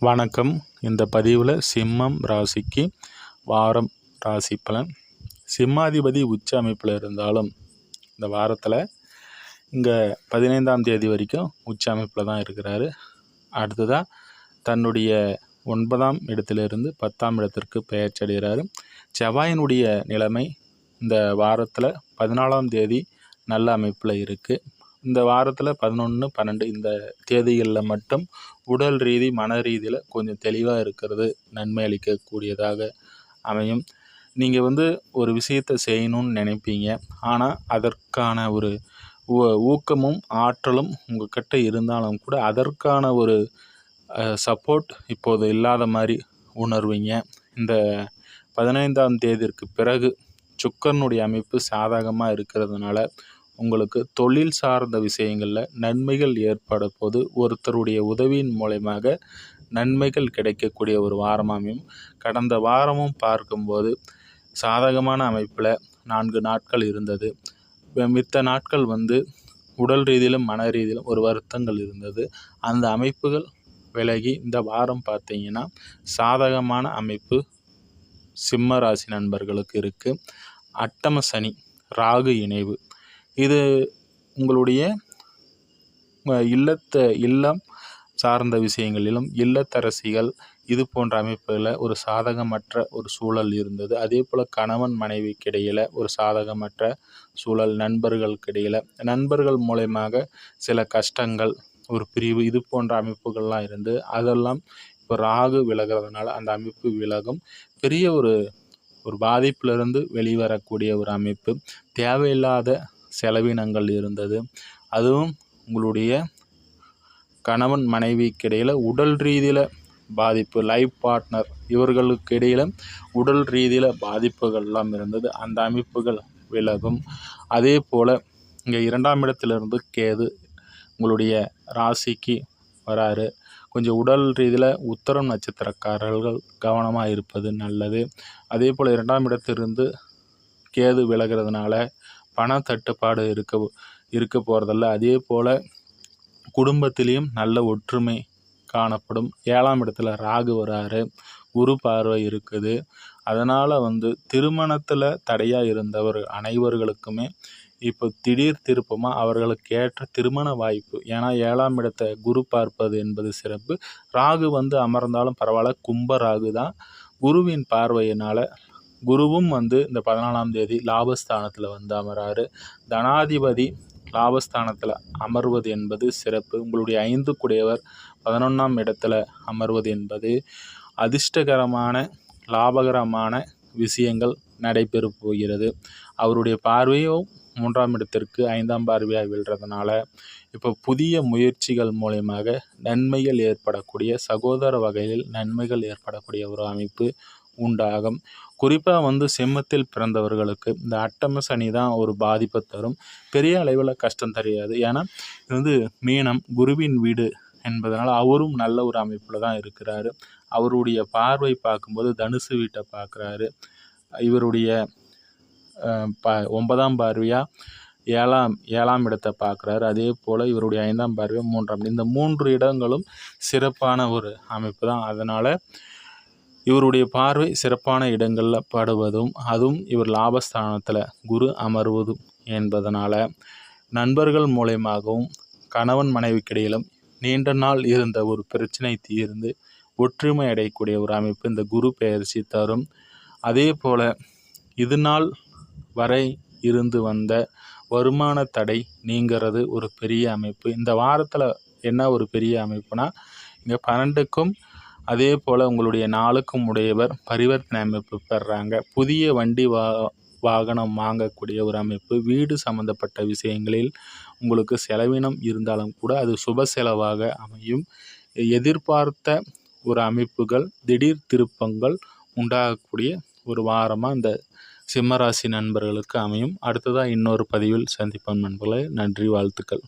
வணக்கம். இந்த பதிவில் சிம்மம் ராசிக்கு வாரம் ராசி பலன். சிம்மாதிபதி உச்ச அமைப்பில் இருந்தாலும் இந்த வாரத்தில் இங்கே 15ஆம் தேதி வரைக்கும் உச்ச அமைப்பில் தான் இருக்கிறாரு. அடுத்ததாக தன்னுடைய 9ஆம் இடத்திலிருந்து 10ஆம் இடத்திற்கு பெயர்ச்சி அடைகிறாரு. செவ்வாயினுடைய நிலைமை இந்த வாரத்தில் 14ஆம் தேதி நல்ல அமைப்பில் இருக்குது. இந்த வாரத்தில் 11, 12 இந்த தேதிகளில் மட்டும் உடல் ரீதி மன ரீதியில் கொஞ்சம் தெளிவாக இருக்கிறது நன்மை அளிக்கக்கூடியதாக அமையும். நீங்கள் ஒரு விஷயத்தை செய்யணும்னு நினைப்பீங்க, ஆனால் அதற்கான ஒரு ஊக்கமும் ஆற்றலும் உங்கள்கிட்ட இருந்தாலும் கூட அதற்கான ஒரு சப்போர்ட் இப்போது இல்லாத மாதிரி உணர்வீங்க. இந்த 15ஆம் தேதிக்கு பிறகு சுக்கிரனுடைய அமைப்பு சாதகமாக இருக்கிறதுனால உங்களுக்கு தொழில் சார்ந்த விஷயங்களில் நன்மைகள் ஏற்பட போது ஒருத்தருடைய உதவியின் மூலமாக நன்மைகள் கிடைக்கக்கூடிய ஒரு வாரமாகவும், கடந்த வாரமும் பார்க்கும்போது சாதகமான அமைப்பில் 4 நாட்கள் இருந்தது. மித்த நாட்கள் உடல் ரீதியிலும் மன ரீதியிலும் ஒரு வருத்தங்கள் இருந்தது. அந்த அமைப்புகள் விலகி இந்த வாரம் பார்த்தீங்கன்னா சாதகமான அமைப்பு சிம்ம ராசி நண்பர்களுக்கு இருக்குது. அட்டம சனி ராகு இணைவு இது உங்களுடைய இல்லம் சார்ந்த விஷயங்களிலும் இல்லத்தரசிகள் இது போன்ற அமைப்புகளில் ஒரு சாதகமற்ற ஒரு சூழல் இருந்தது. அதே போல் கணவன் மனைவிக்கு இடையில் ஒரு சாதகமற்ற சூழல், நண்பர்களுக்கு இடையில் நண்பர்கள் மூலமாக சில கஷ்டங்கள், ஒரு பிரிவு இது போன்ற அமைப்புகள்லாம் இருந்து அதெல்லாம் இப்போ ராகு விலகிறதுனால அந்த அமைப்பு விலகும். பெரிய ஒரு பாதிப்பிலிருந்து வெளிவரக்கூடிய ஒரு அமைப்பு. தேவையில்லாத செலவினங்கள் இருந்தது. அதுவும் உங்களுடைய கணவன் மனைவிக்கு இடையில் உடல் ரீதியில் பாதிப்பு, லைஃப் பார்ட்னர் இவர்களுக்கு இடையில் உடல் ரீதியில் பாதிப்புகள்லாம் இருந்தது. அந்த அமைப்புகள் விலகும். அதே போல் இங்கே 2ஆம் இடத்திலிருந்து கேது உங்களுடைய ராசிக்கு வராரு. கொஞ்சம் உடல் ரீதியில் உத்தரம் நட்சத்திரக்காரர்கள் கவனமாக இருப்பது நல்லது. அதே போல் 2ஆம் இடத்திலிருந்து கேது விலகிறதுனால பண தட்டுப்பாடு இருக்க போகிறதில்ல. அதே போல் குடும்பத்திலையும் நல்ல ஒற்றுமை காணப்படும். 7ஆம் இடத்துல ராகு வராரு, குரு பார்வை இருக்குது. அதனால் திருமணத்தில் தடையாக இருந்தவர் அனைவர்களுக்குமே இப்போ திடீர் திருப்பமாக அவர்களுக்கு ஏற்ற திருமண வாய்ப்பு. ஏன்னா 7ஆம் இடத்தை குரு பார்ப்பது என்பது சிறப்பு. ராகு அமர்ந்தாலும் பரவாயில்ல, கும்ப ராகு தான். குருவின் பார்வையினால் குருவும் இந்த 14ஆம் தேதி லாபஸ்தானத்தில் அமராரு. தனாதிபதி லாபஸ்தானத்தில் அமர்வது என்பது சிறப்பு. உங்களுடைய 5 குடையவர் 11ஆம் இடத்துல அமர்வது என்பது அதிர்ஷ்டகரமான லாபகரமான விஷயங்கள் நடைபெற போகிறது. அவருடைய பார்வையும் 3ஆம் இடத்திற்கு 5ஆம் பார்வையாக விழுறதுனால இப்போ புதிய முயற்சிகள் மூலமாக நன்மைகள் ஏற்படக்கூடிய, சகோதர வகையில் நன்மைகள் ஏற்படக்கூடிய ஒரு அமைப்பு உண்டாகும். குறிப்பாக சிம்மத்தில் பிறந்தவர்களுக்கு இந்த அட்டம சனி தான் ஒரு பாதிப்பை தரும். பெரிய அளவில் கஷ்டம் தெரியாது. ஏன்னா இது மீனம் குருவின் வீடு என்பதனால் அவரும் நல்ல ஒரு அமைப்பில் தான் இருக்கிறாரு. அவருடைய பார்வை பார்க்கும்போது தனுசு வீட்டை பார்க்குறாரு. இவருடைய 9ஆம் பார்வையாக 7ஆம் இடத்தை பார்க்குறாரு. அதே போல் இவருடைய 5ஆம் பார்வை 3ஆம். இந்த 3 இடங்களும் சிறப்பான ஒரு அமைப்பு தான். அதனால் இவருடைய பார்வை சிறப்பான இடங்களில் படுவதும், அதுவும் இவர் லாபஸ்தானத்தில் குரு அமர்வதும் என்பதனால் நண்பர்கள் மூலமாகவும் கணவன் மனைவிக்கிடையிலும் நீண்ட நாள் இருந்த ஒரு பிரச்சனை தீர்ந்து ஒற்றுமை அடையக்கூடிய ஒரு அமைப்பு இந்த குரு பெயர்ச்சி தரும். அதே போல் இது நாள் வரை இருந்து வந்த வருமான தடை நீங்கிறது ஒரு பெரிய அமைப்பு. இந்த வாரத்தில் என்ன ஒரு பெரிய அமைப்புனா, இங்கே 12க்கும் அதே போல் உங்களுடைய 4க்கும் உடையவர் பரிவர்த்தனை அமைப்பு பெறுறாங்க. புதிய வண்டி வாகனம் வாங்கக்கூடிய ஒரு அமைப்பு. வீடு சம்பந்தப்பட்ட விஷயங்களில் உங்களுக்கு செலவினம் இருந்தாலும் கூட அது சுப செலவாக அமையும். எதிர்பார்த்த ஒரு அமைப்புகள், திடீர் திருப்பங்கள் உண்டாகக்கூடிய ஒரு வாரமாக இந்த சிம்மராசி நண்பர்களுக்கு அமையும். அடுத்ததாக இன்னொரு பதிவில் சந்திப்போம் நண்பர்களே. நன்றி, வாழ்த்துக்கள்.